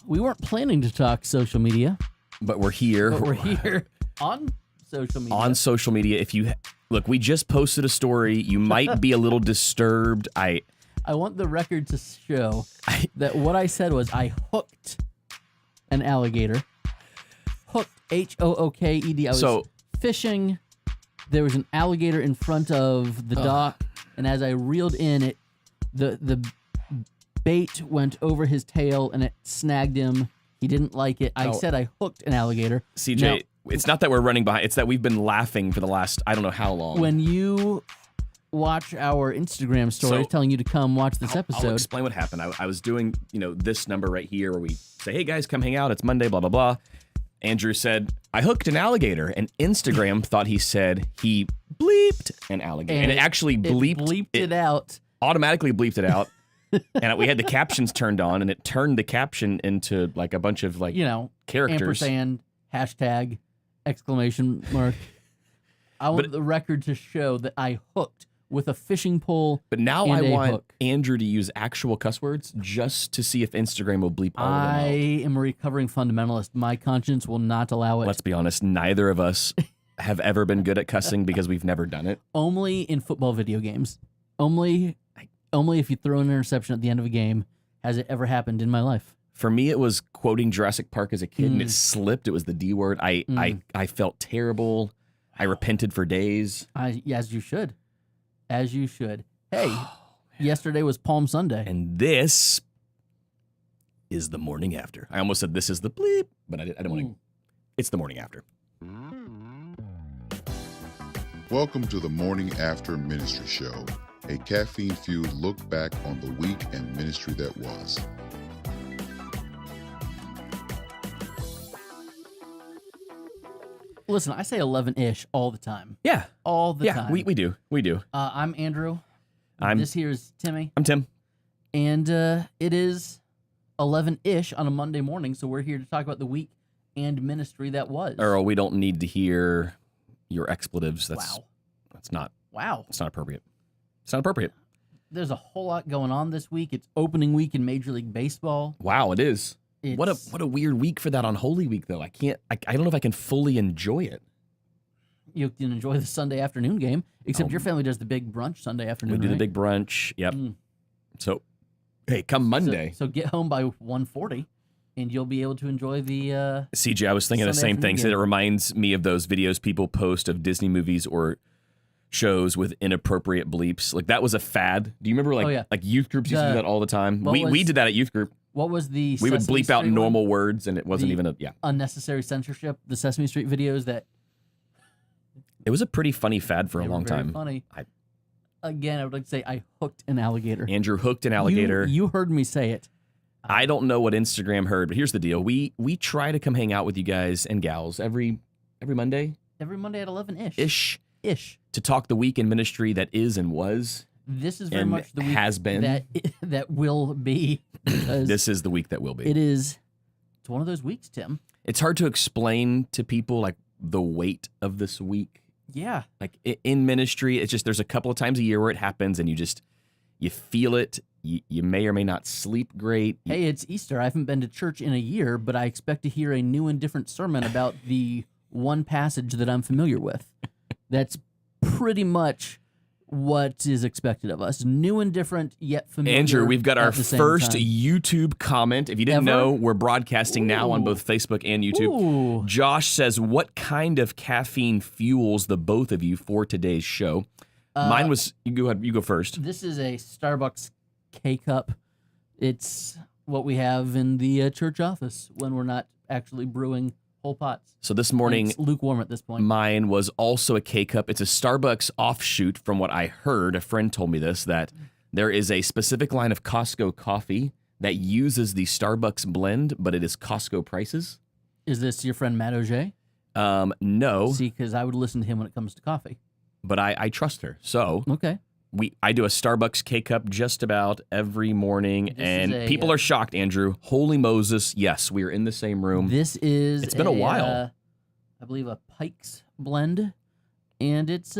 We weren't planning to talk social media. But we're here. But we're here on social media. On social media. If you look, we just posted a story. You might be a little disturbed. I want the record to show that what I said was I hooked an alligator. Hooked, H-O-O-K-E-D. I was fishing. There was an alligator in front of the dock, and as I reeled in, it the bait went over his tail and it snagged him. He didn't like it. I said I hooked an alligator. CJ, now, it's not that we're running behind. It's that we've been laughing for the last, I don't know how long. When you watch our Instagram stories telling you to come watch this episode. I'll explain what happened. I was doing, this number right here where we say, hey guys, come hang out. It's Monday, blah, blah, blah. Andrew said, I hooked an alligator. And Instagram thought he said he bleeped an alligator. And it actually bleeped it out. Automatically bleeped it out. And we had the captions turned on, and it turned the caption into like a bunch of characters. Ampersand, hashtag, exclamation mark. I want the record to show that I hooked with a fishing pole. But now I want Andrew to use actual cuss words just to see if Instagram will bleep all of them out. I am a recovering fundamentalist. My conscience will not allow it. Let's be honest, neither of us have ever been good at cussing because we've never done it. Only in football video games. Only if you throw an interception at the end of a game has it ever happened in my life. For me, it was quoting Jurassic Park as a kid, and it slipped. It was the D word. I felt terrible. I repented for days. As you should. As you should. Hey, yesterday was Palm Sunday. And this is the morning after. I almost said this is the bleep, but I don't want to. It's the morning after. Welcome to the Morning After Ministry Show, a caffeine-fueled look back on the week and ministry that was. Listen, I say 11-ish all the time. Yeah. All the time. Yeah, we do. We do. I'm Andrew. This here is Timmy. I'm Tim. And it is 11-ish on a Monday morning, so we're here to talk about the week and ministry that was. Earl, we don't need to hear your expletives. That's not appropriate. It's not appropriate. There's a whole lot going on this week. It's opening week in Major League Baseball. Wow, it is. What a weird week for that on Holy Week, though. I don't know if I can fully enjoy it. You can enjoy the Sunday afternoon game, except your family does the big brunch Sunday afternoon. We do the big brunch. Yep. So, hey, come Monday. So get home by 1:40, and you'll be able to enjoy the. CJ, I was thinking the same thing. So it reminds me of those videos people post of Disney movies or shows with inappropriate bleeps. Like that was a fad. Do you remember like youth groups used to do that all the time? We did that at youth group. What was the We would bleep out normal words, and it wasn't even unnecessary censorship, the Sesame Street videos that... It was a pretty funny fad for a long time. Funny. Again, I would like to say I hooked an alligator. Andrew hooked an alligator. You heard me say it. I don't know what Instagram heard, but here's the deal. We try to come hang out with you guys and gals every Monday. Every Monday at 11-ish. Ish. To talk the week in ministry that is and was. This is very much the week has been that will be. This is the week that will be. It's one of those weeks, Tim. It's hard to explain to people like the weight of this week. Yeah. Like in ministry, it's just there's a couple of times a year where it happens and you feel it. You may or may not sleep great. Hey, it's Easter. I haven't been to church in a year, but I expect to hear a new and different sermon about the one passage that I'm familiar with. That's pretty much what is expected of us. New and different, yet familiar. Andrew, we've got our first YouTube comment. If you didn't know, we're broadcasting now on both Facebook and YouTube. Josh says, what kind of caffeine fuels the both of you for today's show? Mine was, you go ahead, you go first. This is a Starbucks K-Cup. It's what we have in the church office when we're not actually brewing whole pots. So this morning, it's lukewarm at this point. Mine was also a K-Cup. It's a Starbucks offshoot from what I heard. A friend told me this, that there is a specific line of Costco coffee that uses the Starbucks blend, but it is Costco prices. Is this your friend Matt Auger? No. See, because I would listen to him when it comes to coffee. But I trust her. So okay. I do a Starbucks K-Cup just about every morning, and people are shocked, Andrew. Holy Moses, yes, we are in the same room. It's been a while. I believe a Pike's blend, and it's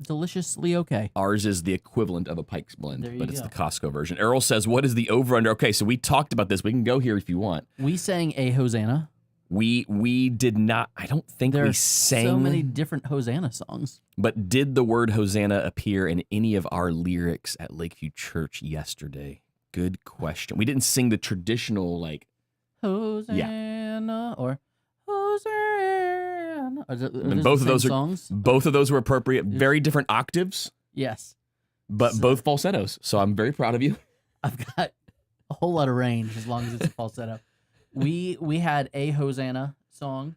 deliciously okay. Ours is the equivalent of a Pike's Blend, but it's go. the Costco version. Earl says, what is the over-under? Okay, so we talked about this. We can go here if you want. We sang a Hosanna. We did not, I don't think we sang. So many different Hosanna songs. But did the word Hosanna appear in any of our lyrics at Lakeview Church yesterday? Good question. We didn't sing the traditional, like, Hosanna or Hosanna. And both of those songs? Both of those were appropriate. Very different octaves. Yes. But both falsettos. So I'm very proud of you. I've got a whole lot of range as long as it's a falsetto. We had a Hosanna song,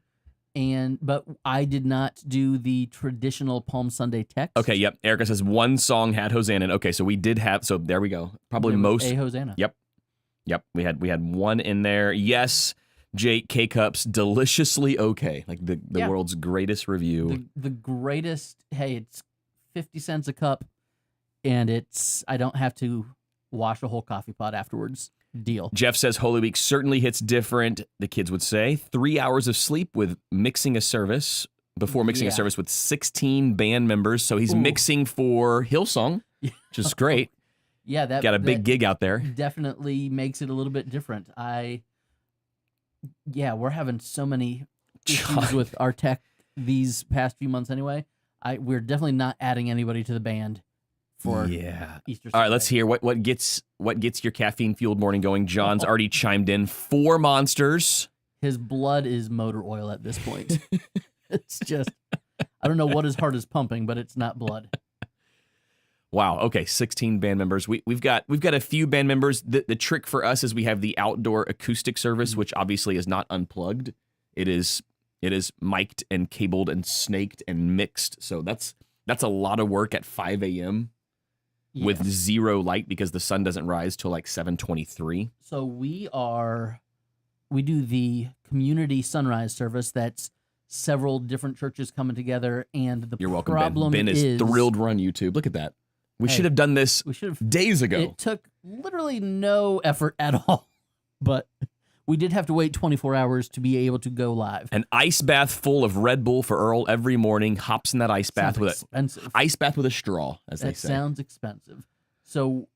but I did not do the traditional Palm Sunday text. Okay, yep. Erica says one song had Hosanna. Okay, so we did have. So there we go. Probably there was most a Hosanna. Yep. We had one in there. Yes, Jake K Cups, deliciously okay. Like the world's greatest review. The greatest. Hey, it's 50 cents a cup, and I don't have to wash a whole coffee pot afterwards. Deal. Jeff says Holy Week certainly hits different, the kids would say. 3 hours of sleep with mixing a service, before mixing a service with 16 band members. So he's mixing for Hillsong, which is great. Yeah, got a big gig out there. Definitely makes it a little bit different. We're having so many issues with our tech these past few months anyway. We're definitely not adding anybody to the band for Easter Sunday. All right, let's hear what gets your caffeine fueled morning going. John's already chimed in. 4 monsters. His blood is motor oil at this point. It's just, I don't know what his heart is pumping, but it's not blood. Wow. Okay, 16 band members. We've got a few band members. The trick for us is we have the outdoor acoustic service, which obviously is not unplugged. It is mic'd and cabled and snaked and mixed. So that's a lot of work at 5 a.m. with zero light because the sun doesn't rise till like 7:23. So we do the community sunrise service. That's several different churches coming together, and You're welcome, problem Ben. Ben is thrilled we're on YouTube. Look at that. We should have done this days ago. It took literally no effort at all, but we did have to wait 24 hours to be able to go live. An ice bath full of Red Bull for Earl every morning. Hops in that ice bath with ice bath with a straw, as they say. That sounds expensive. So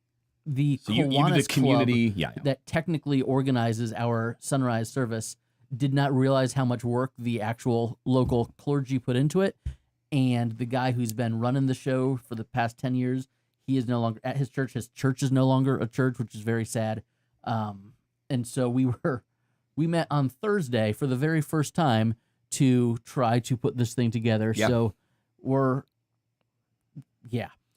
the you do the community club that technically organizes our sunrise service did not realize how much work the actual local clergy put into it. And the guy who's been running the show for the past 10 years, he is no longer at his church. His church is no longer a church, which is very sad. And so we met on Thursday for the very first time to try to put this thing together. Yeah. So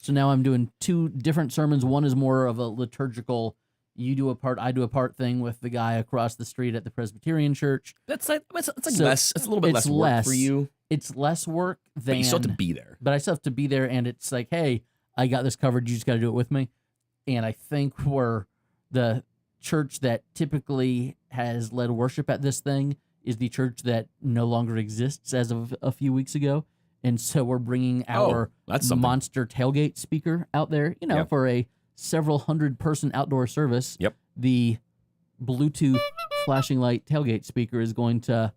So now I'm doing 2 different sermons. One is more of a liturgical, you do a part, I do a part thing with the guy across the street at the Presbyterian church. It's a little bit less work for you. It's less work than... But you still have to be there. But I still have to be there, and it's like, hey, I got this covered. You just got to do it with me. And I think we're the church that typically has led worship at this thing is the church that no longer exists as of a few weeks ago. And so we're bringing our monster tailgate speaker out there, for a several 100-person outdoor service. Yep. The Bluetooth flashing light tailgate speaker is going to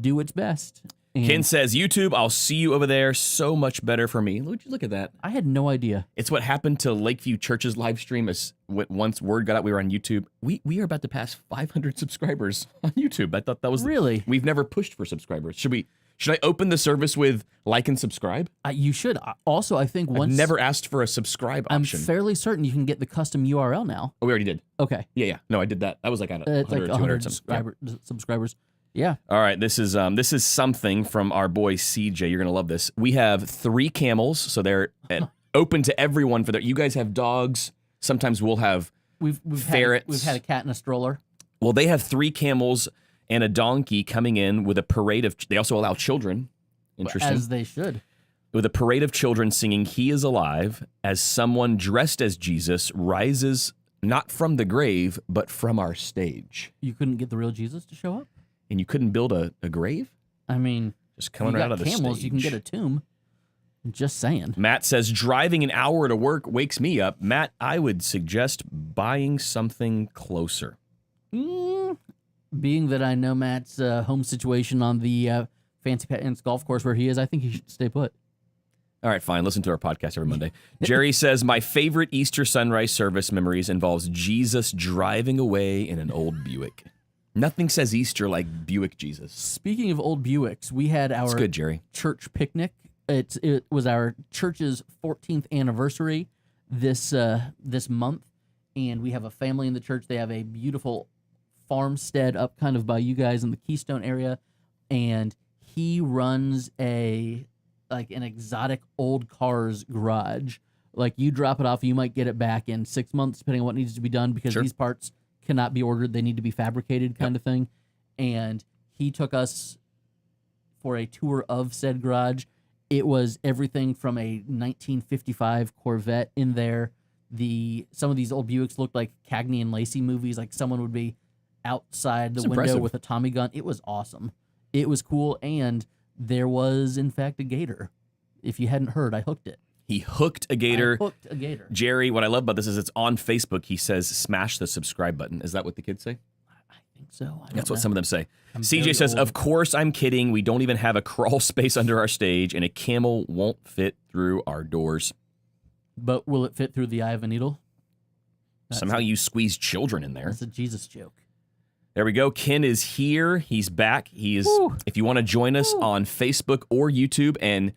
do its best. And Ken says, YouTube, I'll see you over there. So much better for me. Look at that. I had no idea. It's what happened to Lakeview Church's live stream. As once word got out we were on YouTube, we are about to pass 500 subscribers on YouTube. I thought that was... Really? We've never pushed for subscribers. Should I open the service with like and subscribe? You should. Also, I think I've never asked for a subscribe option. I'm fairly certain you can get the custom URL now. Oh, we already did. Okay. Yeah. No, I did that. That was like 100 it's like or 100 200 subscribers. Yeah. All right. This is something from our boy CJ. You're gonna love this. We have 3 camels, so they're open to everyone. You guys have dogs. Sometimes we'll have ferrets. We've had a cat in a stroller. Well, they have 3 camels and a donkey coming in with a parade of... They also allow children. Interesting. As they should. With a parade of children singing He is Alive as someone dressed as Jesus rises not from the grave, but from our stage. You couldn't get the real Jesus to show up? And you couldn't build a grave? I mean... Just coming right out of the camels, stage. You can get a tomb. Just saying. Matt says, driving an hour to work wakes me up. Matt, I would suggest buying something closer. Being that I know Matt's home situation on the Fancy Pants golf course where he is, I think he should stay put. All right, fine. Listen to our podcast every Monday. Jerry says, my favorite Easter sunrise service memories involves Jesus driving away in an old Buick. Nothing says Easter like Buick Jesus. Speaking of old Buicks, we had our good, Jerry. church picnic. It was our church's 14th anniversary this month, and we have a family in the church. They have a beautiful farmstead up kind of by you guys in the Keystone area, and he runs an exotic old cars garage. Like, you drop it off, you might get it back in 6 months, depending on what needs to be done, because these parts cannot be ordered. They need to be fabricated kind of thing. And he took us for a tour of said garage. It was everything from a 1955 Corvette in there. Some of these old Buicks looked like Cagney and Lacey movies, like someone would be outside the window with a Tommy gun. It was awesome. It was cool, and there was, in fact, a gator. If you hadn't heard, I hooked it. He hooked a gator. I hooked a gator. Jerry, what I love about this is it's on Facebook. He says, smash the subscribe button. Is that what the kids say? I think so. That's what some of them say. CJ says, of course I'm kidding. We don't even have a crawl space under our stage, and a camel won't fit through our doors. But will it fit through the eye of a needle? Somehow you squeeze children in there. That's a Jesus joke. There we go. Ken is here. He's back. He is. If you want to join us on Facebook or YouTube, and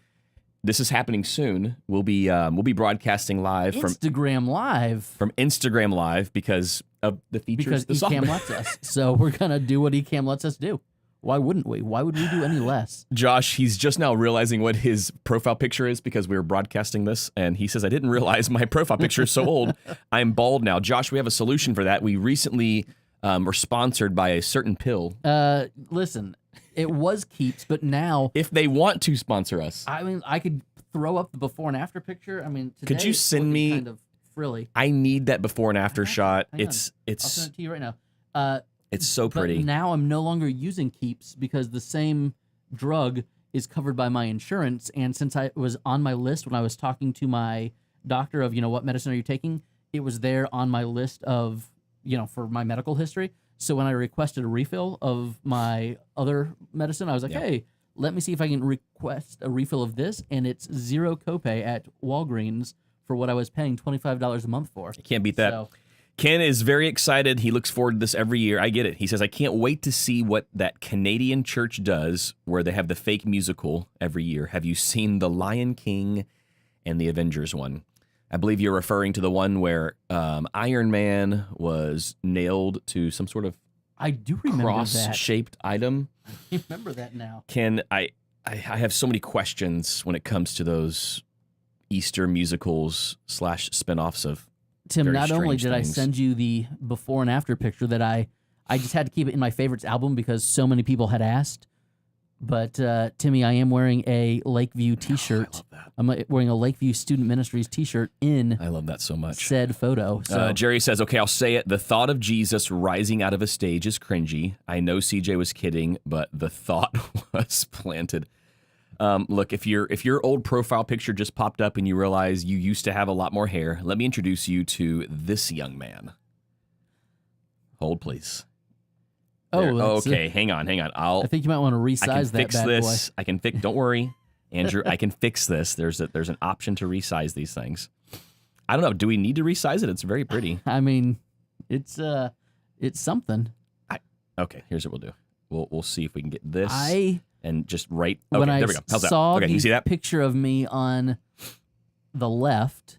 this is happening soon, we'll be broadcasting live from Instagram Live because of the features. Because Ecamm lets us. So we're gonna do what Ecamm lets us do. Why wouldn't we? Why would we do any less? Josh, he's just now realizing what his profile picture is because we were broadcasting this, and he says, I didn't realize my profile picture is so old. I'm bald now. Josh, we have a solution for that. We recently were sponsored by a certain pill. Listen, it was Keeps, but now... If they want to sponsor us. I mean, I could throw up the before and after picture. I mean, today could you send me... kind of frilly. I need that before and after shot. I'll send it to you right now. It's so pretty. But now I'm no longer using Keeps because the same drug is covered by my insurance. And since I was on my list when I was talking to my doctor of, what medicine are you taking, it was there on my list of, for my medical history. So when I requested a refill of my other medicine, I was like, hey, let me see if I can request a refill of this. And it's zero copay at Walgreens for what I was paying $25 a month for. You can't beat that. So, Ken is very excited. He looks forward to this every year. I get it. He says, I can't wait to see what that Canadian church does where they have the fake musical every year. Have you seen The Lion King and the Avengers one? I believe you're referring to the one where Iron Man was nailed to some sort of cross-shaped item. I remember that now. Ken, I have so many questions when it comes to those Easter musicals / spinoffs of Tim, not only did I send you the before and after picture that I just had to keep it in my favorites album because so many people had asked. But Timmy, I am wearing a Lakeview T-shirt. I love that. I'm wearing a Lakeview Student Ministries T-shirt in. I love that so much. Said photo. So. Jerry says, "Okay, I'll say it. The thought of Jesus rising out of a stage is cringy. I know CJ was kidding, but the thought was planted." Look, if your old profile picture just popped up and you realize you used to have a lot more hair, let me introduce you to this young man. Hold, please. Okay. Hang on. I think you might want to resize that bad boy. I can fix. Don't worry, Andrew. I can fix this. There's an option to resize these things. I don't know. Do we need to resize it? It's very pretty. I mean, it's something. Okay. Here's what we'll do. We'll see if we can get this. And just right. Okay, when there we go. How's that? Saw okay, the you see that picture of me on the left.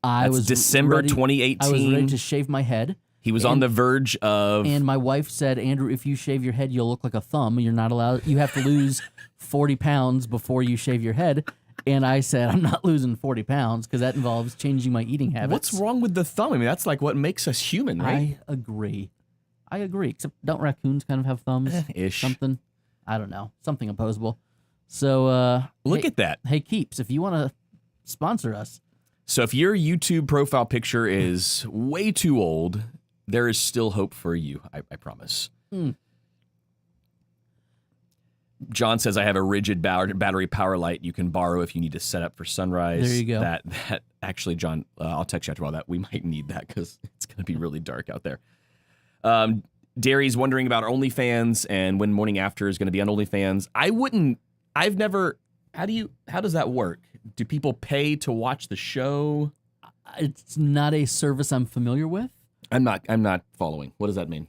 That's December 2018. I was ready to shave my head. He was on the verge of. And my wife said, "Andrew, if you shave your head, you'll look like a thumb. You're not allowed. You have to lose 40 pounds before you shave your head." And I said, "I'm not losing 40 pounds because that involves changing my eating habits." What's wrong with the thumb? I mean, that's like what makes us human, right? I agree. Except don't raccoons kind of have thumbs? Ish. Something. I don't know. Something opposable. So look at that. Hey, Keeps, if you want to sponsor us. So if your YouTube profile picture is way too old, there is still hope for you, I promise. John says, I have a rigid battery power light you can borrow if you need to set up for sunrise. There you go. That actually, John, I'll text you after all that. We might need that because it's going to be really dark out there. Derry's wondering about OnlyFans and when Morning After is going to be on OnlyFans. How does that work? Do people pay to watch the show? It's not a service I'm familiar with. I'm not following. What does that mean?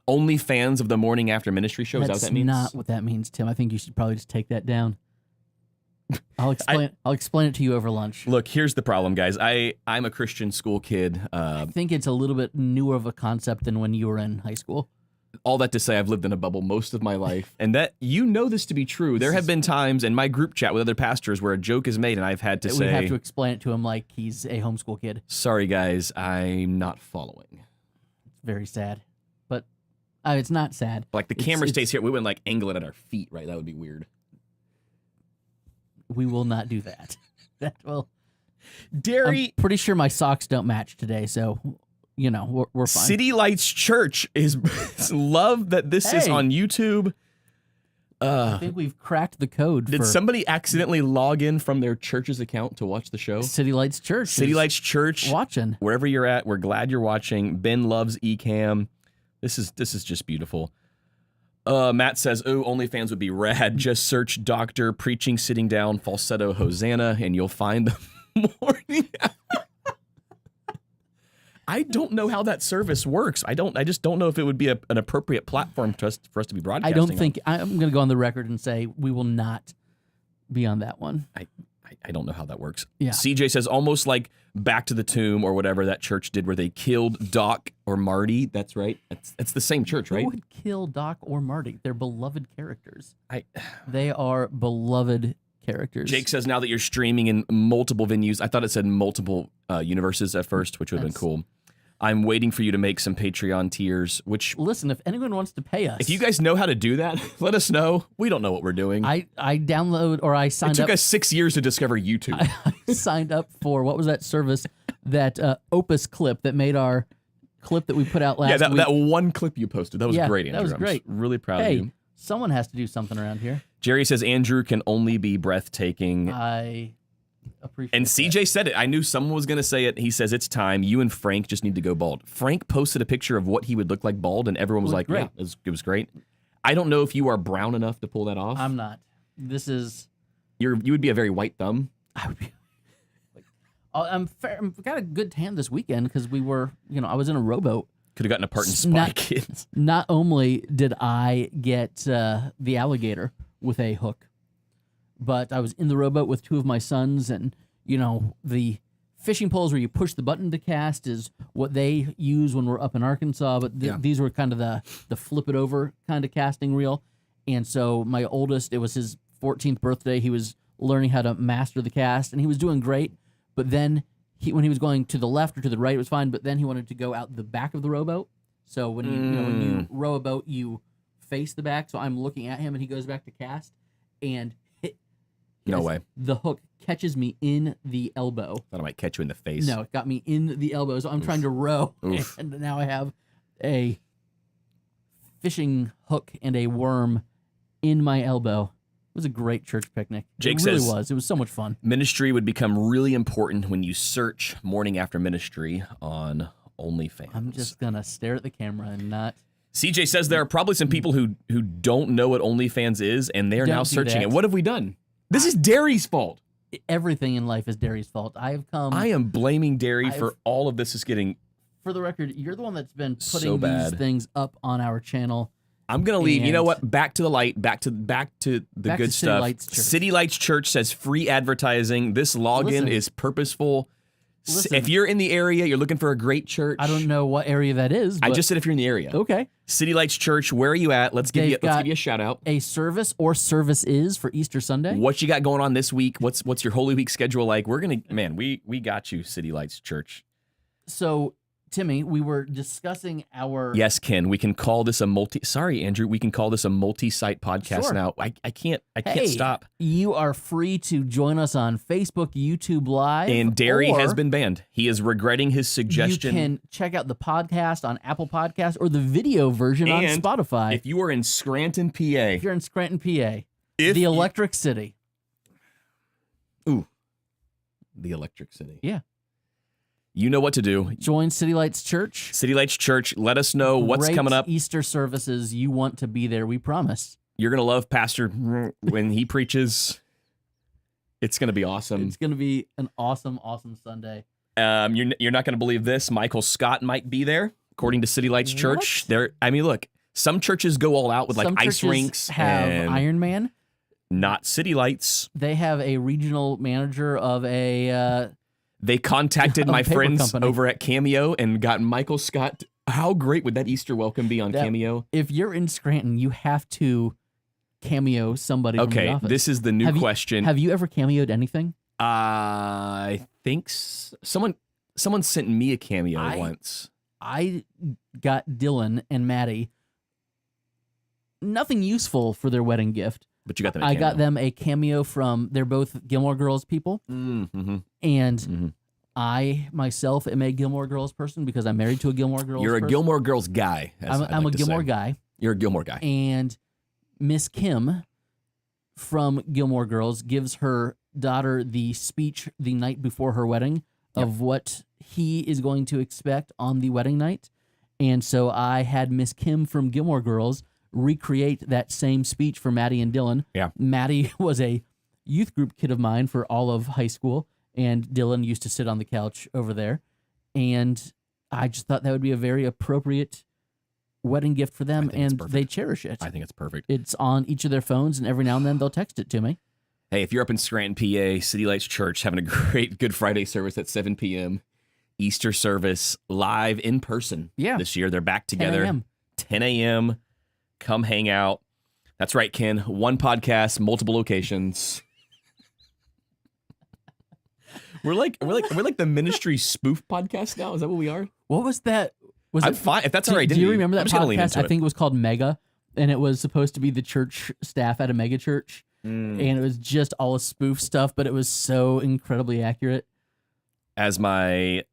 Only fans of the morning after ministry show. Is that what that means? That's not what that means, Tim. I think you should probably just take that down. I'll explain it to you over lunch. Look, here's the problem, guys. I'm a Christian school kid. I think it's a little bit newer of a concept than when you were in high school. All that to say, I've lived in a bubble most of my life, and that you know this to be true. There have been times in my group chat with other pastors where a joke is made, and I've had to say, we have to explain it to him like he's a homeschool kid. Sorry, guys, I'm not following. It's very sad, but it's not sad. Like the camera stays here, we wouldn't like angle it at our feet, right? That would be weird. We will not do that. Derry, I'm pretty sure my socks don't match today, so we're fine. City Lights Church is love that this is on YouTube. I think we've cracked the code. Did somebody accidentally log in from their church's account to watch the show? City Lights Church. City Lights Church. Watching. Wherever you're at, we're glad you're watching. Ben loves Ecamm. This is just beautiful. Matt says, OnlyFans would be rad. Just search Doctor Preaching Sitting Down Falsetto Hosanna and you'll find the morning. I don't know how that service works. I just don't know if it would be an appropriate platform for us to be broadcasting. I don't think I'm going to go on the record and say we will not be on that one. I don't know how that works. Yeah. CJ says almost like Back to the Tomb or whatever that church did where they killed Doc or Marty. That's right. It's the same church, right? Who would kill Doc or Marty? They're beloved characters. They are beloved characters. Jake says now that you're streaming in multiple venues, I thought it said multiple universes at first, which would have been cool. I'm waiting for you to make some Patreon tiers, which... Listen, if anyone wants to pay us... If you guys know how to do that, let us know. We don't know what we're doing. I download or I signed up... It took us 6 years to discover YouTube. I signed up for, what was that service? That Opus clip that made our clip that we put out last week. That one clip you posted. That was great, Andrew. That was great. I'm really proud of you. Someone has to do something around here. Jerry says Andrew can only be breathtaking. I appreciate And CJ that. said it. I knew someone was going to say it. He says it's time. You and Frank just need to go bald. Frank posted a picture of what he would look like bald, and everyone was like, great. yeah, it was great. I don't know if you are brown enough to pull that off. I'm not. This is... You would be a very white thumb. I would be... I've got a good tan this weekend because we were, I was in a rowboat. Could have gotten a part in Spy Kids. Not only did I get the alligator with a hook, but I was in the rowboat with two of my sons, and, the fishing poles where you push the button to cast is what they use when we're up in Arkansas, but these were kind of the flip it over kind of casting reel. And so my oldest, it was his 14th birthday, he was learning how to master the cast, and he was doing great. But then when he was going to the left or to the right, it was fine. But then he wanted to go out the back of the rowboat. So when when you row a boat, you face the back. So I'm looking at him, and he goes back to cast, and no way. The hook catches me in the elbow. Thought I might catch you in the face. No, it got me in the elbow. So I'm trying to row, and now I have a fishing hook and a worm in my elbow. It was a great church picnic. Jake it really says was. It was so much fun. Ministry would become really important when you search Morning After Ministry on OnlyFans. I'm just going to stare at the camera and not... CJ says there are probably some people who don't know what OnlyFans is, and they are now searching it. What have we done? This is Derry's fault. Everything in life is Derry's fault. I am blaming Derry for all of this is getting... For the record, you're the one that's been putting so bad. These things up on our channel. I'm going to leave. You know what? Back to the light. Back to the good stuff. City Lights Church says free advertising. This login is purposeful. Listen, if you're in the area, you're looking for a great church. I don't know what area that is. I just said if you're in the area. Okay. City Lights Church, where are you at? Let's give you a shout out. A service or services for Easter Sunday. What you got going on this week? What's your Holy Week schedule like? We're going to, we got you, City Lights Church. So, Timmy, we were discussing our... Yes, Ken, we can call this Sorry, Andrew, we can call this a multi-site podcast now. I can't stop. You are free to join us on Facebook, YouTube Live. And Derry has been banned. He is regretting his suggestion. You can check out the podcast on Apple Podcasts or the video version on Spotify. If you are in Scranton, PA. If you're in Scranton, PA. The Electric City. Ooh. The Electric City. Yeah. You know what to do. Join City Lights Church. City Lights Church. Let us know what's coming up. Easter services. You want to be there. We promise. You're going to love Pastor when he preaches. It's going to be awesome. It's going to be an awesome, awesome Sunday. You're not going to believe this. Michael Scott might be there, according to City Lights Church. Look, some churches go all out with like ice rinks. Have Iron Man. Not City Lights. They have a regional manager of a. They contacted my friends company over at Cameo and got Michael Scott. How great would that Easter welcome be on Cameo? If you're in Scranton, you have to cameo somebody from the office. Okay, this is the new question. Have you ever cameoed anything? I think someone sent me a cameo once. I got Dylan and Maddie nothing useful for their wedding gift. But you got them a cameo. I got them a cameo from, they're both Gilmore Girls people. Mm-hmm. And I myself am a Gilmore Girls person because I'm married to a Gilmore Girls You're a person. Gilmore Girls guy. I'm a Gilmore guy. You're a Gilmore guy. And Miss Kim from Gilmore Girls gives her daughter the speech the night before her wedding of what he is going to expect on the wedding night. And so I had Miss Kim from Gilmore Girls recreate that same speech for Maddie and Dylan. Yeah. Maddie was a youth group kid of mine for all of high school, and Dylan used to sit on the couch over there. And I just thought that would be a very appropriate wedding gift for them, and they cherish it. I think it's perfect. It's on each of their phones, and every now and then they'll text it to me. Hey, if you're up in Scranton, PA, City Lights Church having a great Good Friday service at 7 p.m., Easter service live in person this year. They're back together. 10 a.m. Come hang out. That's right, Ken. One podcast, multiple locations. We're like the ministry spoof podcast now. Is that what we are? What was that? I'm fine. If that's all right. Do you remember that podcast? I think it was called Mega, and it was supposed to be the church staff at a mega church, and it was just all a spoof stuff, but it was so incredibly accurate. As my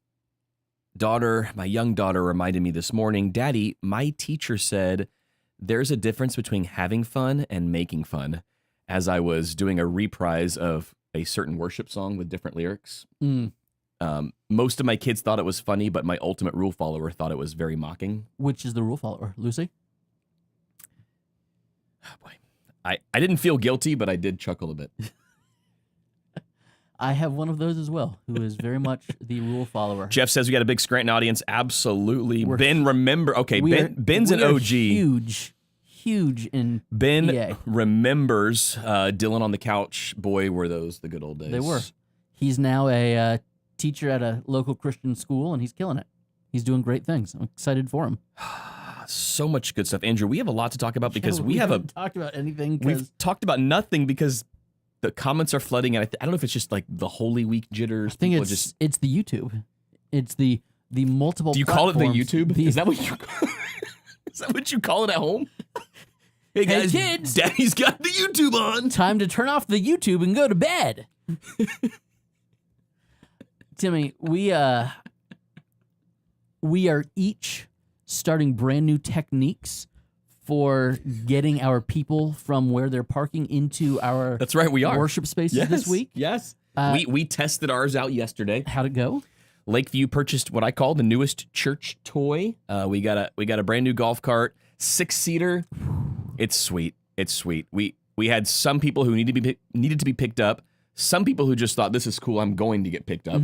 young daughter reminded me this morning, Daddy, my teacher said there's a difference between having fun and making fun, as I was doing a reprise of a certain worship song with different lyrics. Most of my kids thought it was funny, but my ultimate rule follower thought it was very mocking. Which is the rule follower? Lucy? Oh, boy. I didn't feel guilty, but I did chuckle a bit. I have one of those as well, who is very much the rule follower. Jeff says we got a big Scranton audience. Absolutely. Ben's an OG. Huge in Ben PA. remembers Dylan on the couch. Boy, were those the good old days. They were. He's now a teacher at a local Christian school, and he's killing it. He's doing great things. I'm excited for him. So much good stuff. Andrew, we have a lot to talk about because we haven't talked about anything. We've talked about nothing because the comments are flooding, and I don't know if it's just like the Holy Week jitters. I think it's the YouTube. It's the multiple. Do you call it the YouTube? Is that what you call it at home? Hey guys, kids, Daddy's got the YouTube on. Time to turn off the YouTube and go to bed. Timmy, we are each starting brand new techniques for getting our people from where they're parking into our worship spaces this week. Yes. We tested ours out yesterday. How'd it go? Lakeview purchased what I call the newest church toy. We got a brand new golf cart, 6-seater. It's sweet. It's sweet. We had some people who needed to be picked up. Some people who just thought, this is cool, I'm going to get picked up.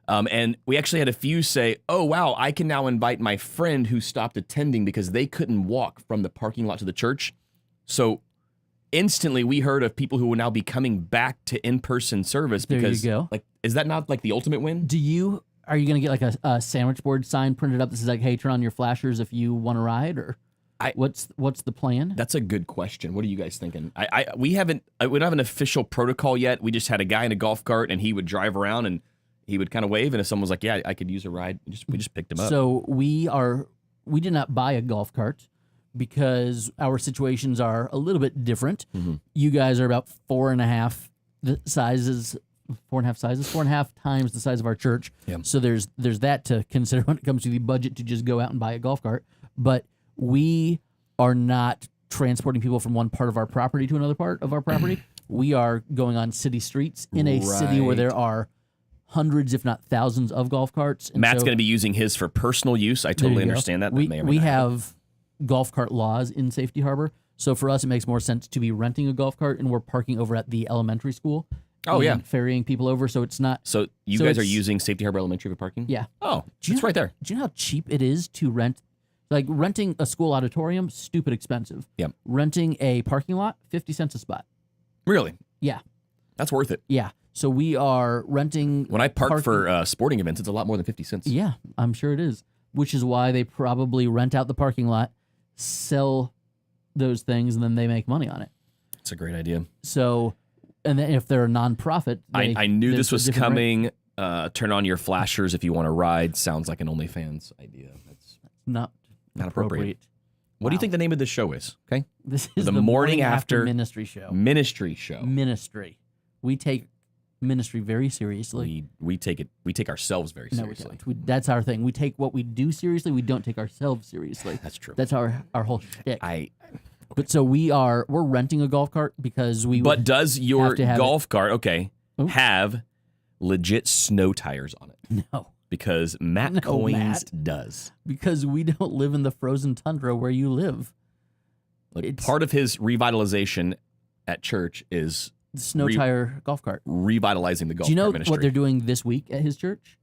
And we actually had a few say, oh, wow, I can now invite my friend who stopped attending because they couldn't walk from the parking lot to the church. So instantly we heard of people who will now be coming back to in-person service. Because, there you go. Like, is that not like the ultimate win? Are you going to get like a sandwich board sign printed up that says like, hey, turn on your flashers if you want to ride? Or what's the plan? That's a good question. What are you guys thinking? We don't have an official protocol yet. We just had a guy in a golf cart and he would drive around and he would kind of wave, and if someone was like, yeah, I could use a ride, we just picked him up. So we did not buy a golf cart because our situations are a little bit different. You guys are about 4.5 sizes, 4.5 times the size of our church. Yeah. So there's that to consider when it comes to the budget to just go out and buy a golf cart. But we are not transporting people from one part of our property to another part of our property. We are going on city streets in a city where there are hundreds, if not thousands, of golf carts. And Matt's going to be using his for personal use. I totally understand that. We have golf cart laws in Safety Harbor. So for us, it makes more sense to be renting a golf cart, and we're parking over at the elementary school. ferrying people over, so it's not. So you guys are using Safety Harbor Elementary for parking? Yeah. Oh, it's right there. Do you know how cheap it is to rent? Like renting a school auditorium, stupid expensive. Yep. Renting a parking lot, 50 cents a spot. Really? Yeah. That's worth it. Yeah. So we are renting. When I park for sporting events, it's a lot more than 50 cents. Yeah, I'm sure it is. Which is why they probably rent out the parking lot, sell those things, and then they make money on it. It's a great idea. So, and then if they're a nonprofit, I knew this was coming. Turn on your flashers if you want to ride. Sounds like an OnlyFans idea. That's not appropriate. What do you think the name of this show is? Okay, this is the Morning After Ministry Show. Ministry Show. Ministry. We take ministry very seriously. We take ourselves very seriously. No, that's our thing. We take what we do seriously. We don't take ourselves seriously. That's true. That's our whole shtick. But so we're renting a golf cart because we. But does your golf cart have legit snow tires on it? No. Because Matt Coins does. Because we don't live in the frozen tundra where you live. Part of his revitalization at church is snow tire golf cart. Revitalizing the golf cart ministry. Do you know ministry. what they're doing this week at his church?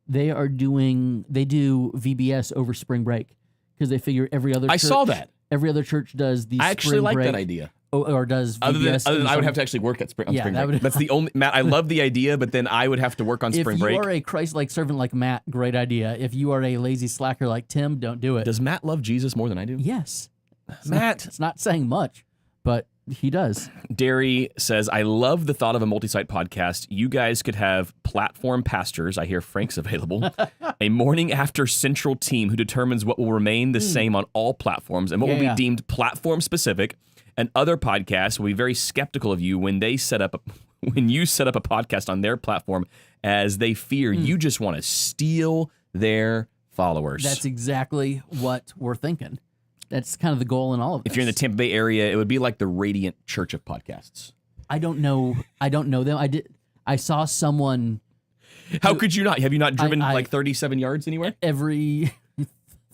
They do VBS over spring break because they figure every other church. I saw that. Every other church does the I actually like that idea. Or does VBS. Other than I would have to actually work on spring break. That's the only, Matt, I love the idea, but then I would have to work on spring break. If you are a Christ-like servant like Matt, great idea. If you are a lazy slacker like Tim, don't do it. Does Matt love Jesus more than I do? Yes. Matt. It's not saying much, but he does. Derry says, I love the thought of a multi-site podcast. You guys could have platform pastors. I hear Frank's available. A morning after central team who determines what will remain the same on all platforms and what will be deemed platform specific. And other podcasts will be very skeptical of you when you set up a podcast on their platform, as they fear you just want to steal their followers. That's exactly what we're thinking. That's kind of the goal in all of this. If you're in the Tampa Bay area, it would be like the Radiant Church of podcasts. I don't know them. I saw someone. How could you not? Have you not driven like 37 yards anywhere? Every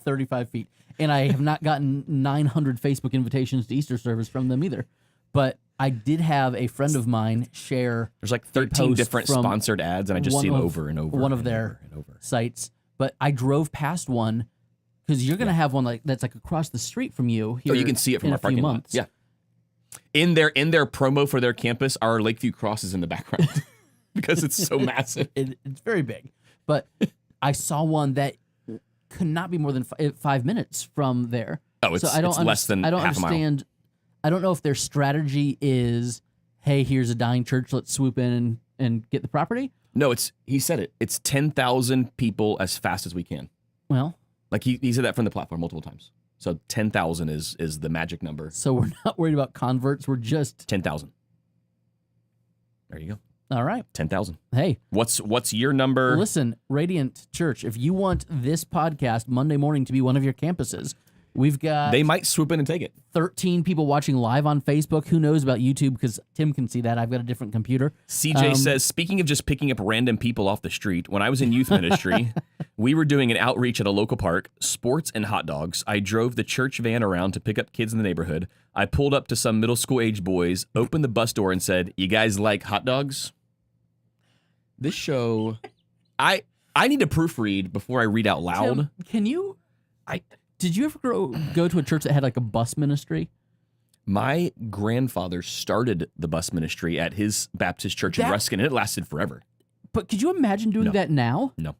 35 feet. And I have not gotten 900 Facebook invitations to Easter service from them either. But I did have a friend of mine share. There's like 13 different sponsored ads, and I just see them over and over. One of their sites. But I drove past one because you're going to have one that's like across the street from you. Here you can see it from our parking lot. Yeah. In their promo for their campus, our Lakeview cross is in the background because it's so massive. It's very big. But I saw one that could not be more than 5 minutes from there. Oh, it's less than half a mile. I don't know if their strategy is, hey, here's a dying church, let's swoop in and get the property. No, he said it. It's 10,000 people as fast as we can. Well, like he said that from the platform multiple times. So 10,000 is the magic number. So we're not worried about converts. We're just 10,000. There you go. All right. 10,000. Hey. What's your number? Listen, Radiant Church, if you want this podcast Monday morning to be one of your campuses, we've got... They might swoop in and take it. 13 people watching live on Facebook. Who knows about YouTube? Because Tim can see that. I've got a different computer. CJ says, speaking of just picking up random people off the street, when I was in youth ministry, we were doing an outreach at a local park, sports and hot dogs. I drove the church van around to pick up kids in the neighborhood. I pulled up to some middle school age boys, opened the bus door and said, "You guys like hot dogs?" This show, I need to proofread before I read out loud. Tim, can you? Did you ever go to a church that had like a bus ministry? My grandfather started the bus ministry at his Baptist church in Ruskin, and it lasted forever. But could you imagine doing that now? No.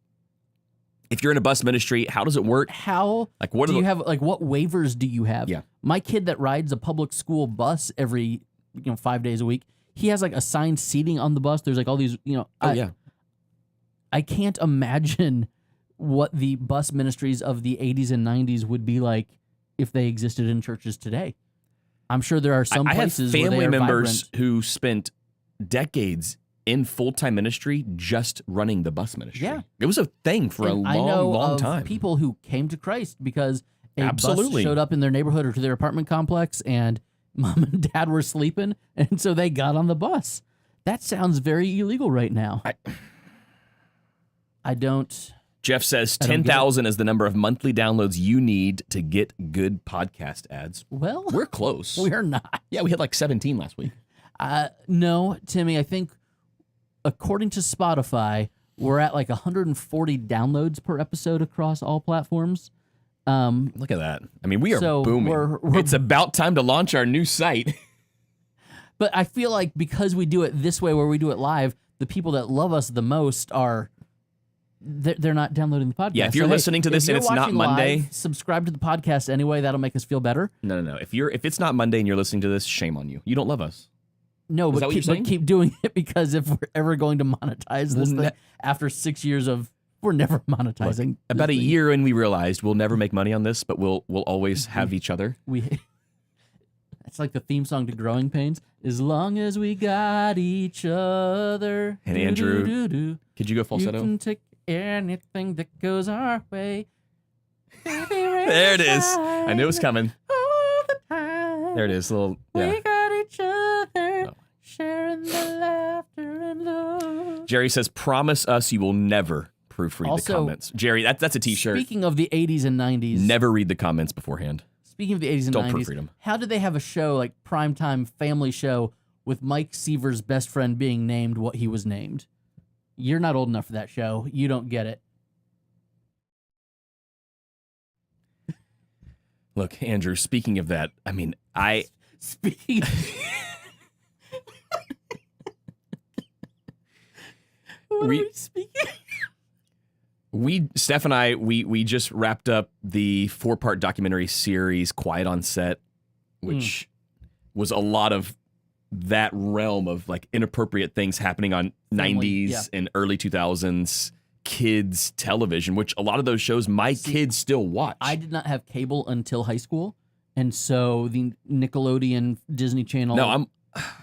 If you're in a bus ministry, how does it work? Like what do you have? Like what waivers do you have? Yeah. My kid that rides a public school bus every 5 days a week. He has like assigned seating on the bus. There's like all these, I can't imagine what the bus ministries of the 80s and 90s would be like if they existed in churches today. I'm sure there are some places I have family where they are members vibrant. who spent decades in full-time ministry just running the bus ministry. Yeah. It was a thing for a long time. People who came to Christ because a Absolutely. bus showed up in their neighborhood or to their apartment complex and mom and dad were sleeping, and so they got on the bus. That sounds very illegal right now. I don't... Jeff says 10,000 is the number of monthly downloads you need to get good podcast ads. Well... We're close. We're not. Yeah, we had like 17 last week. No, Timmy, I think according to Spotify, we're at like 140 downloads per episode across all platforms. Look at that. I mean, we are so booming. We're it's about time to launch our new site. But I feel like because we do it this way, where we do it live, the people that love us the most are they're not downloading the podcast. Yeah, if you're listening to this and it's not Monday, live, subscribe to the podcast anyway. That'll make us feel better. No. If it's not Monday and you're listening to this, shame on you. You don't love us. No, but keep doing it, because if we're ever going to monetize this thing after 6 years of, we're never monetizing. Look, about a year in, we realized we'll never make money on this, but we'll always have each other. It's like the theme song to Growing Pains. As long as we got each other. And Andrew, could you go falsetto? You can take anything that goes our way. There it is. I knew it was coming. All the time. There it is. We got each other, sharing the laughter and love. Jerry says, promise us you will never proofread the comments. Jerry, that's a t-shirt. Speaking of the 80s and 90s. Never read the comments beforehand. Speaking of the 80s and Don't 90s, proofread them. How did they have a show like primetime family show with Mike Seaver's best friend being named what he was named? You're not old enough for that show. You don't get it. Look, Andrew, speaking of that, I mean, Speaking What are we speaking? Steph and I, we just wrapped up the 4-part documentary series, Quiet on Set, which was a lot of that realm of like inappropriate things happening on Family, 90s and early 2000s kids television, which a lot of those shows my kids still watch. I did not have cable until high school, and so the Nickelodeon, Disney Channel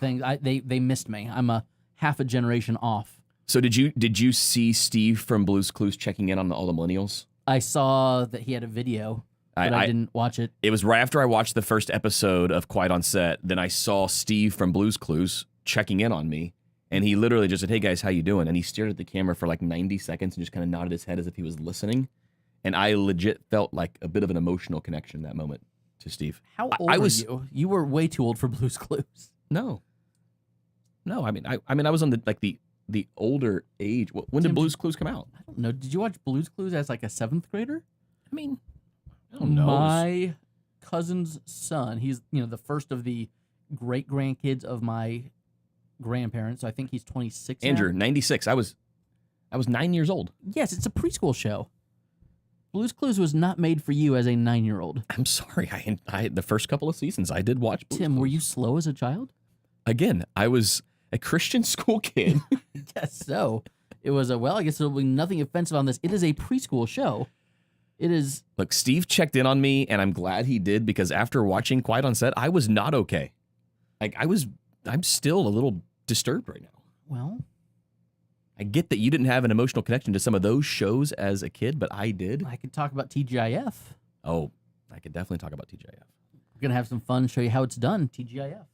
thing, they missed me. I'm a half a generation off. So did you see Steve from Blue's Clues checking in on all the millennials? I saw that he had a video, but I didn't watch it. It was right after I watched the first episode of Quiet on Set. Then I saw Steve from Blue's Clues checking in on me, and he literally just said, "Hey guys, how you doing?" And he stared at the camera for like 90 seconds and just kind of nodded his head as if he was listening. And I legit felt like a bit of an emotional connection in that moment to Steve. How old were you? You were way too old for Blue's Clues. No. I mean, I was on the older age. When did Blue's Clues come out? I don't know. Did you watch Blue's Clues as like a 7th grader? I mean, I don't know. My cousin's son, he's the first of the great grandkids of my grandparents. So I think he's 26 Andrew, now. 96. I was 9 years old. Yes, it's a preschool show. Blue's Clues was not made for you as a 9-year-old. I'm sorry. I the first couple of seasons I did watch Blue's Tim, Clues. were you slow as a child? Again, I was a Christian school kid. I guess so. It was I guess there'll be nothing offensive on this. It is a preschool show. It is. Look, Steve checked in on me, and I'm glad he did, because after watching Quiet on Set, I was not okay. I'm still a little disturbed right now. Well, I get that you didn't have an emotional connection to some of those shows as a kid, but I did. I could talk about TGIF. Oh, I could definitely talk about TGIF. We're going to have some fun, show you how it's done, TGIF.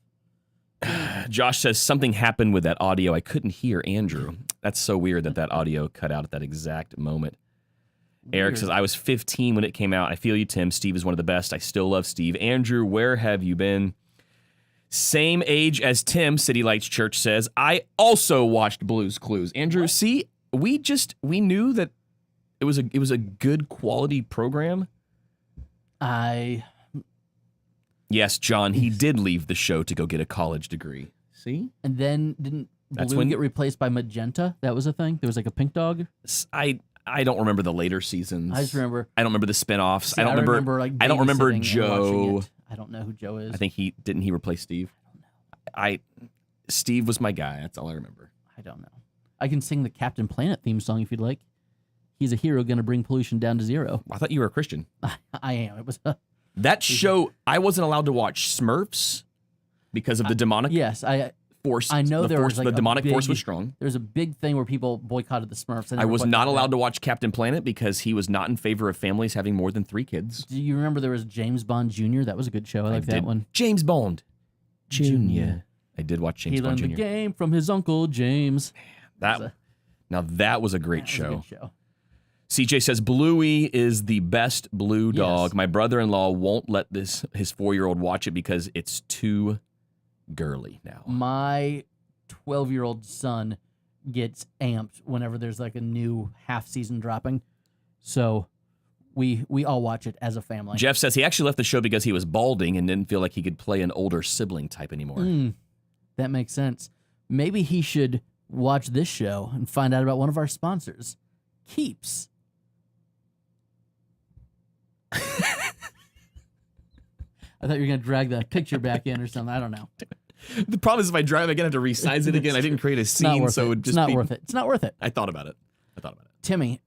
Josh says, something happened with that audio. I couldn't hear Andrew. That's so weird that audio cut out at that exact moment. Weird. Eric says, I was 15 when it came out. I feel you, Tim. Steve is one of the best. I still love Steve. Andrew, where have you been? Same age as Tim, City Lights Church says. I also watched Blue's Clues. Andrew, see, we knew that it was a good quality program. Yes, John, he did leave the show to go get a college degree. See? And then didn't Blue get replaced by Magenta? That was a thing? There was like a pink dog? I don't remember the later seasons. I just remember. I don't remember the spinoffs. See, I don't remember Joe. I don't know who Joe is. I think he replace Steve? I don't know. Steve was my guy. That's all I remember. I don't know. I can sing the Captain Planet theme song if you'd like. He's a hero going to bring pollution down to zero. I thought you were a Christian. I am. It was that show. I wasn't allowed to watch Smurfs because of the demonic. Yes, force. I know there was like the demonic force was strong. There was a big thing where people boycotted the Smurfs. I was not allowed to watch Captain Planet because he was not in favor of families having more than 3 kids. Do you remember there was James Bond Jr.? That was a good show. I like that one. James Bond Jr. I did watch James Bond Jr. He learned the game from his uncle James. That was a great show. Was a good show. CJ says Bluey is the best blue dog. Yes. My brother-in-law won't let his 4-year-old watch it because it's too girly now. My 12-year-old son gets amped whenever there's like a new half season dropping. So we all watch it as a family. Jeff says he actually left the show because he was balding and didn't feel like he could play an older sibling type anymore. That makes sense. Maybe he should watch this show and find out about one of our sponsors, Keeps. I thought you were going to drag the picture back in or something. I don't know. The problem is if I drive again, I have to resize it again. I didn't create a scene, so it would just It's not worth it. It's not worth it. I thought about it. Timmy,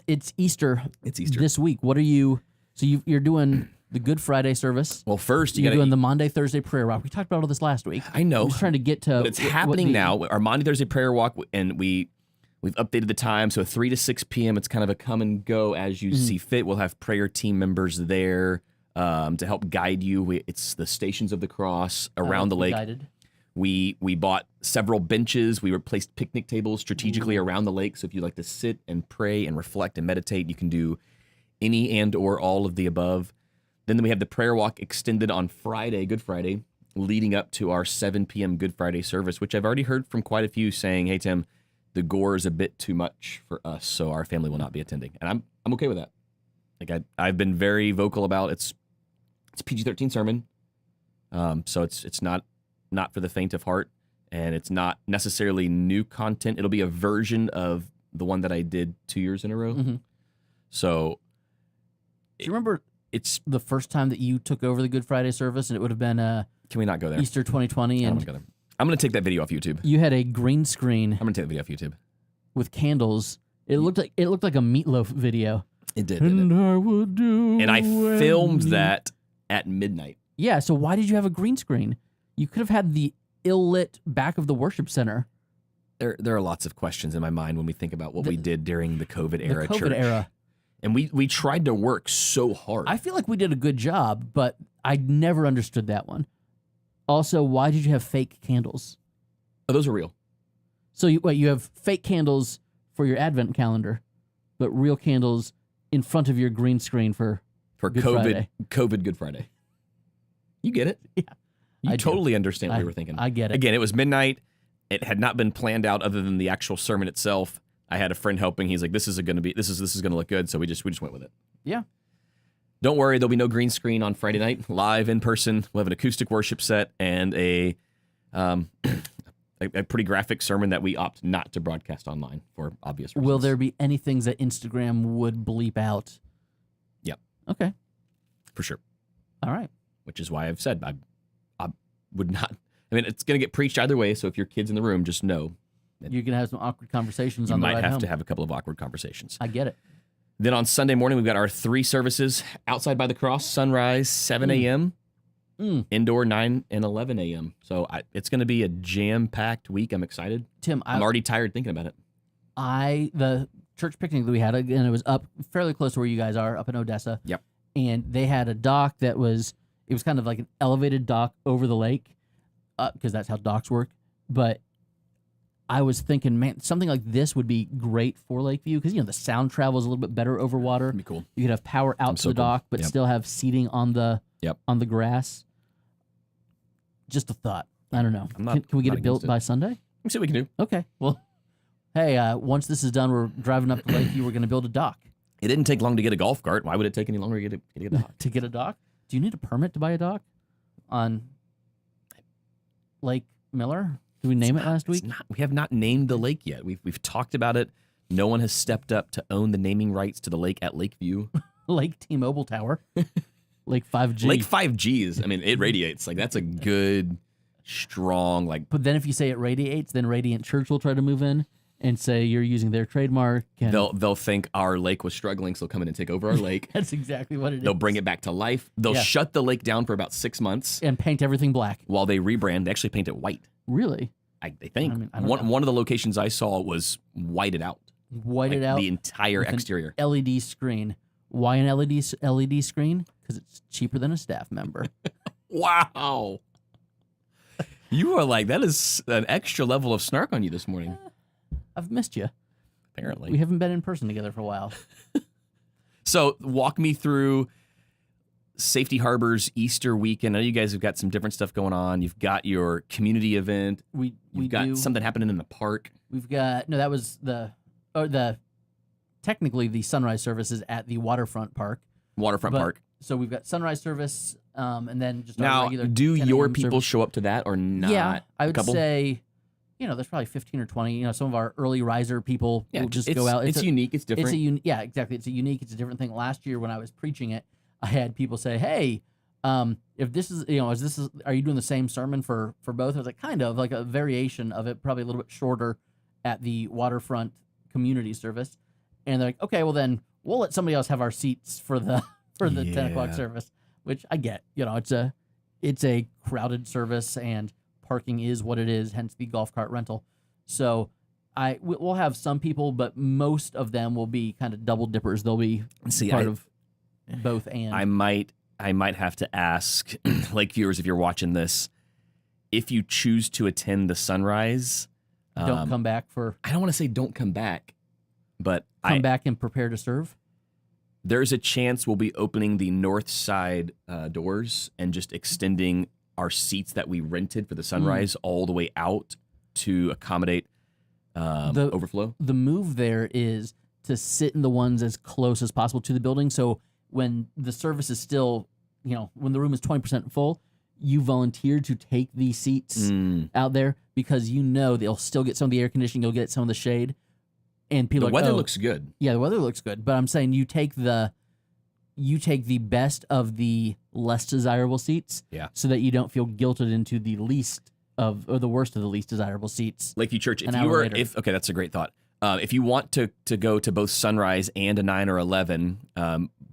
it's Easter. It's Easter this week. What are you? So you're doing the Good Friday service. Well, first you're doing the Monday, Thursday prayer walk. We talked about all this last week. I know. I'm just trying to get to. But it's happening now. Our Monday, Thursday prayer walk, and we've updated the time, so 3 to 6 p.m. It's kind of a come and go as you see fit. We'll have prayer team members there to help guide you. It's the Stations of the Cross around the lake. Guided. We bought several benches. We replaced picnic tables strategically around the lake. So if you like to sit and pray and reflect and meditate, you can do any and or all of the above. Then we have the prayer walk extended on Friday, Good Friday, leading up to our 7 p.m. Good Friday service, which I've already heard from quite a few saying, "Hey Tim, the gore is a bit too much for us, so our family will not be attending." And I'm okay with that. Like I've been very vocal about it's PG-13 sermon, so it's not for the faint of heart, and it's not necessarily new content. It'll be a version of the one that I did 2 years in a row. Mm-hmm. So, do you remember it's the first time that you took over the Good Friday service, and it would have been can we not go there? Easter 2020, and I'm going to take that video off YouTube. You had a green screen. I'm going to take the video off YouTube with candles. It looked like a Meatloaf video. It did. I would do. And I filmed that at midnight. Yeah. So why did you have a green screen? You could have had the ill-lit back of the worship center. There are lots of questions in my mind when we think about what we did during the COVID era. The COVID era. And we tried to work so hard. I feel like we did a good job, but I never understood that one. Also, why did you have fake candles? Oh, those are real. So you have fake candles for your Advent calendar, but real candles in front of your green screen for Good Friday. COVID Good Friday. You get it? Yeah. You totally understand what we were thinking. I get it. Again, it was midnight. It had not been planned out other than the actual sermon itself. I had a friend helping. He's like, this is going to look good. So we just went with it. Yeah. Don't worry, there'll be no green screen on Friday night. Live in person. We'll have an acoustic worship set and a pretty graphic sermon that we opt not to broadcast online for obvious reasons. Will there be any things that Instagram would bleep out? Yep. Okay. For sure. All right. Which is why I've said I would not. I mean, it's going to get preached either way. So if your kid's in the room, just know you're going to have some awkward conversations on the ride home. You might have to have a couple of awkward conversations. I get it. Then on Sunday morning, we've got our 3 services outside by the cross, sunrise, 7 a.m., indoor, 9 and 11 a.m. So it's going to be a jam-packed week. I'm excited. Tim, I'm already tired thinking about it. The church picnic that we had, and it was up fairly close to where you guys are, up in Odessa. Yep. And they had a dock it was kind of like an elevated dock over the lake, because that's how docks work. But I was thinking, man, something like this would be great for Lakeview because, the sound travels a little bit better over water. That'd be cool. You could have power out to the dock, but still have seating on the grass. Just a thought. I don't know. Can we get it built by Sunday? Let's see what we can do. Okay. Well, hey, once this is done, we're driving up to Lakeview. We're going to build a dock. It didn't take long to get a golf cart. Why would it take any longer to get a dock? To get a dock? Do you need a permit to buy a dock on Lake Miller? Did we name it last week? We have not named the lake yet. We've talked about it. No one has stepped up to own the naming rights to the lake at Lakeview. Lake T-Mobile Tower. Lake 5G. Lake 5G is, it radiates. Like, that's a good, strong, like... But then if you say it radiates, then Radiant Church will try to move in and say you're using their trademark. And they'll think our lake was struggling, so they'll come in and take over our lake. That's exactly what it is. They'll bring it back to life. They'll shut the lake down for about 6 months. And paint everything black. While they rebrand. They actually paint it white. Really? They think. One of the locations I saw was whited out. Whited out? The entire exterior. LED screen. Why an LED screen? Because it's cheaper than a staff member. Wow. You are like, that is an extra level of snark on you this morning. I've missed you. Apparently. We haven't been in person together for a while. So walk me through Safety Harbor's Easter weekend. I know you guys have got some different stuff going on. You've got your community event. You've got something happening in the park. We've got that was technically the sunrise service is at the waterfront park. Park. So we've got sunrise service, and then just now. Our regular Do 10 your a.m. people service. show up to that or not? Yeah, I would say. There's probably 15 or 20. Some of our early riser people will just go out. It's unique. It's different. Yeah, exactly. It's a different thing. Last year when I was preaching it, I had people say, "Hey, if this is, are you doing the same sermon for both?" I was like, kind of like a variation of it, probably a little bit shorter at the waterfront community service. And they're like, "Okay, well then we'll let somebody else have our seats for the 10 o'clock service," which I get. It's a crowded service and parking is what it is, hence the golf cart rental. So we'll have some people, but most of them will be kind of double dippers. They'll be part of both. And I might have to ask Lake viewers, if you're watching this, if you choose to attend the sunrise, don't come back for. I don't want to say don't come back, but come back and prepare to serve. There's a chance we'll be opening the north side doors and just extending our seats that we rented for the sunrise all the way out to accommodate overflow. The move there is to sit in the ones as close as possible to the building. So when the service is still, when the room is 20% full, you volunteered to take these seats out there because they'll still get some of the air conditioning, you'll get some of the shade. And people the weather looks good. Yeah, the weather looks good. But I'm saying you take the best of the less desirable seats, so that you don't feel guilted into the the worst of the least desirable seats. Lakeview Church, okay, that's a great thought. If you want to go to both sunrise and a 9 or 11,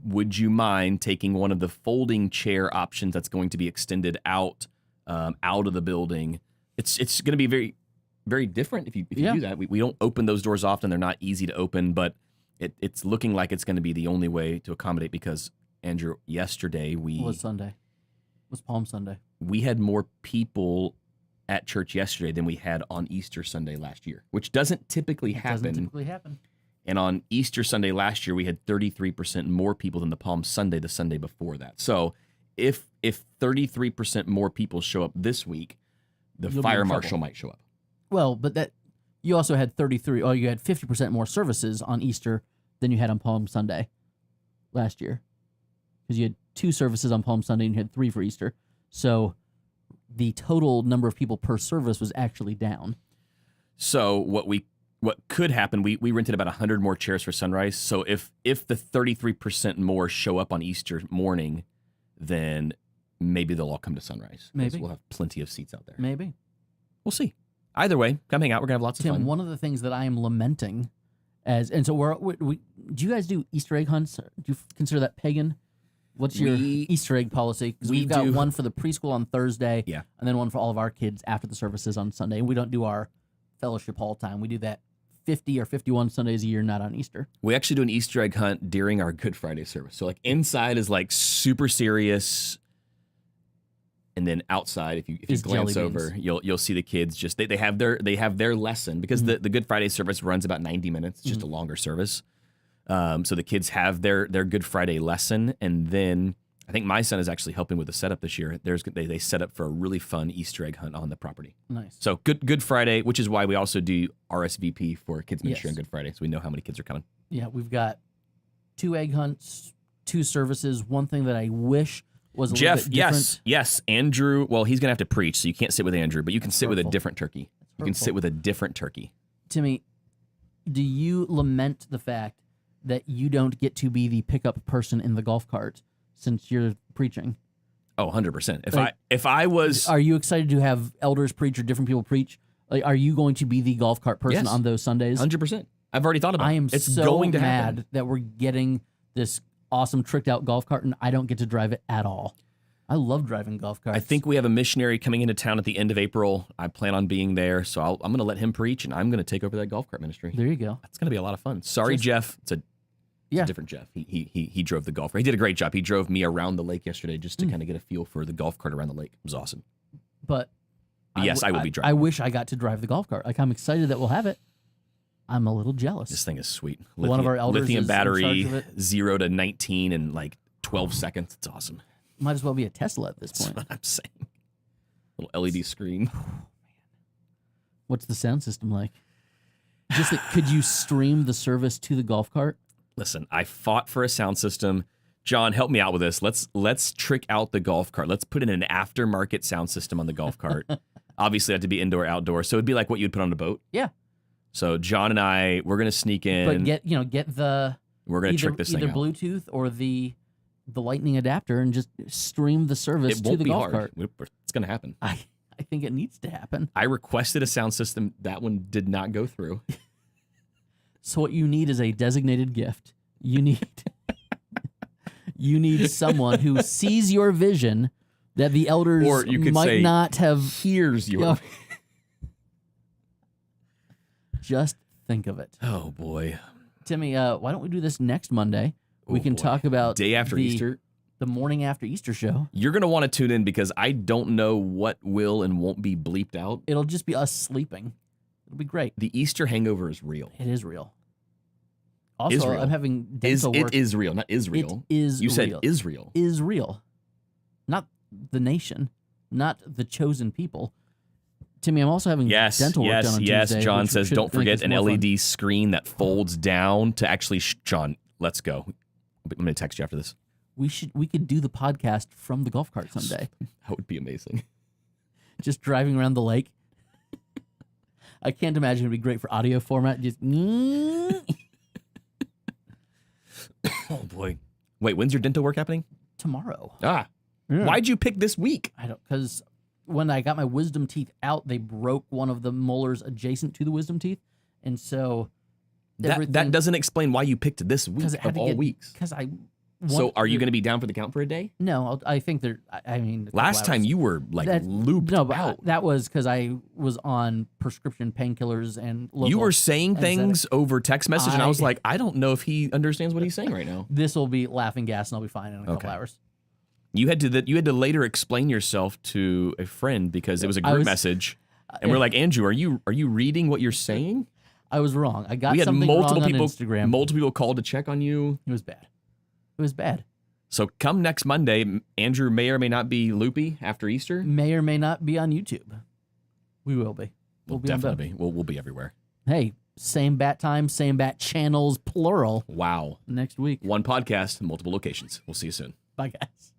would you mind taking one of the folding chair options that's going to be extended out of the building? It's going to be very, very different if you do that. We don't open those doors often; they're not easy to open, but it's looking like it's going to be the only way to accommodate because, Andrew, yesterday It was Sunday. It was Palm Sunday. We had more people at church yesterday than we had on Easter Sunday last year, which doesn't typically happen. And on Easter Sunday last year, we had 33% more people than the Palm Sunday the Sunday before that. So if 33% more people show up this week, the fire marshal might show up. Well, but that you also had 50% more services on Easter than you had on Palm Sunday last year. Because you had 2 services on Palm Sunday and you had 3 for Easter. So the total number of people per service was actually down. So what could happen, we rented about 100 more chairs for sunrise. So if the 33% more show up on Easter morning, then maybe they'll all come to sunrise. Maybe. We'll have plenty of seats out there. Maybe. We'll see. Either way, come hang out. We're going to have lots of fun. Tim, one of the things that I am lamenting do you guys do Easter egg hunts? Do you consider that pagan? What's your Easter egg policy? Because we've got one for the preschool on Thursday, and then one for all of our kids after the services on Sunday. And we don't do our fellowship hall time. We do that 50 or 51 Sundays a year, not on Easter. We actually do an Easter egg hunt during our Good Friday service. So inside is super serious. And then outside, if you glance over, you'll see the kids just they have their lesson because the Good Friday service runs about 90 minutes. It's just a longer service. So the kids have their Good Friday lesson, and then I think my son is actually helping with the setup this year. They set up for a really fun Easter egg hunt on the property. Nice. So Good Friday, which is why we also do RSVP for kids ministry on Good Friday, so we know how many kids are coming. Yeah, we've got 2 egg hunts, 2 services. One thing that I wish was a little bit different. Yes, Andrew. Well, he's gonna have to preach, so you can't sit with Andrew, but you can sit with a different turkey. You can sit with a different turkey. Timmy, do you lament the fact that you don't get to be the pickup person in the golf cart since you're preaching? Oh, 100%. If I was, are you excited to have elders preach or different people preach? Like, are you going to be the golf cart person on those Sundays? 100%. I've already thought about it. I am it's so going to mad happen. that we're getting this awesome tricked out golf cart and I don't get to drive it at all. I love driving golf carts. I think we have a missionary coming into town at the end of April. I plan on being there, so I'm going to let him preach, and I'm going to take over that golf cart ministry. There you go. It's going to be a lot of fun. Sorry, Jeff. It's a different Jeff. He drove the golf cart. He did a great job. He drove me around the lake yesterday just to kind of get a feel for the golf cart around the lake. It was awesome. But yes, I will be driving. I wish I got to drive the golf cart. Like, I'm excited that we'll have it. I'm a little jealous. This thing is sweet. One of our elders lithium is battery, in charge of it. 0 to 19 in 12 seconds. It's awesome. Might as well be a Tesla at this That's point. what I'm saying. Little LED screen. What's the sound system like? Just that, could you stream the service to the golf cart? Listen, I fought for a sound system. John, help me out with this. Let's trick out the golf cart. Let's put in an aftermarket sound system on the golf cart. Obviously, it had to be indoor, outdoor. So it'd be like what you'd put on a boat. Yeah. So John and I, we're gonna sneak in. But get the we're gonna trick this thing either out. Bluetooth or the lightning adapter and just stream the service It to won't the be golf hard. cart. It's gonna happen. I think it needs to happen. I requested a sound system. That one did not go through. So what you need is a designated gift. You need someone who sees your vision that the elders Or you could might say, not have. Here's your. Just think of it. Oh boy, Timmy, why don't we do this next Monday? We Oh, can boy. talk about Day after Easter. the morning after Easter show. You're going to want to tune in because I don't know what will and won't be bleeped out. It'll just be us sleeping. It'll be great. The Easter hangover is real. It is real. Also, Israel. I'm having dental work. It is real, not Israel. It is You said real. Israel. Is real. Not the nation, not the chosen people. Timmy, I'm also having dental work done on Tuesday. John which says, should don't make forget this an more fun. LED screen that folds down to actually... John, let's go. I'm going to text you after this. We could do the podcast from the golf cart someday. That would be amazing. Just driving around the lake. I can't imagine it'd be great for audio format. Just Oh, boy. Wait, when's your dental work happening? tomorrow. Ah. Yeah. Why'd you pick this week? I don't, because when I got my wisdom teeth out, they broke one of the molars adjacent to the wisdom teeth, and so That doesn't explain why you picked this week of all weeks. Because So are you going to be down for the count for a day? No, I think they're. I mean, a couple Last time hours. you were like looped No, but out. that was because I was on prescription painkillers and local You were saying things anesthetic. over text message, and I was like, I don't know if he understands what he's saying right now. This will be laughing gas, and I'll be fine in a couple Okay. hours. You had to later explain yourself to a friend because it was a group message, and we're like, Andrew, are you reading what you're saying? I was wrong. I got We had something multiple wrong people, on Instagram. multiple people called to check on you. It was bad. It was bad. So come next Monday, Andrew may or may not be loopy after Easter. May or may not be on YouTube. We will be. We'll be on both. definitely be. We'll be everywhere. Hey, same bat time, same bat channels, plural. Wow. Next week. One podcast, multiple locations. We'll see you soon. Bye, guys.